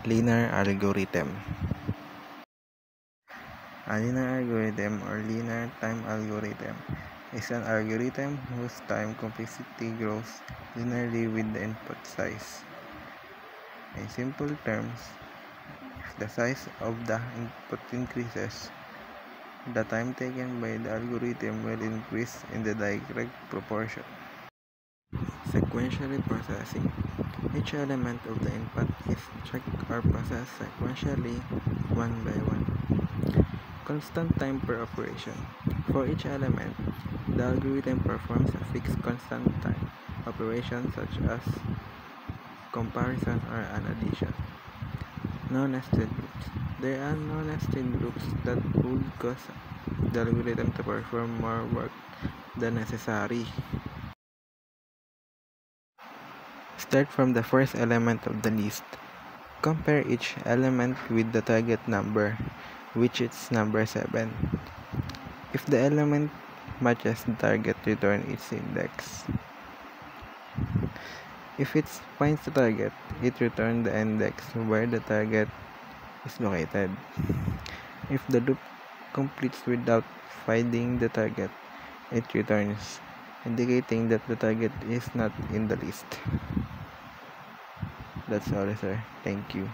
Linear algorithm. A linear algorithm or linear time algorithm is an algorithm whose time complexity grows linearly with the input size. In simple terms, if the size of the input increases, the time taken by the algorithm will increase in the direct proportion. Sequentially processing. Each element of the input is checked or processed sequentially, one by one. Constant time per operation. For each element, the algorithm performs a fixed constant time operation such as comparison or an addition. No-nested loops. There are no-nested loops that would cause the algorithm to perform more work than necessary. Start from the first element of the list. Compare each element with the target number, which is number 7. If the element matches the target, return its index. If it finds the target, it returns the index where the target is located. If the loop completes without finding the target, it returns, indicating that the target is not in the list. That's all, sir. Thank you.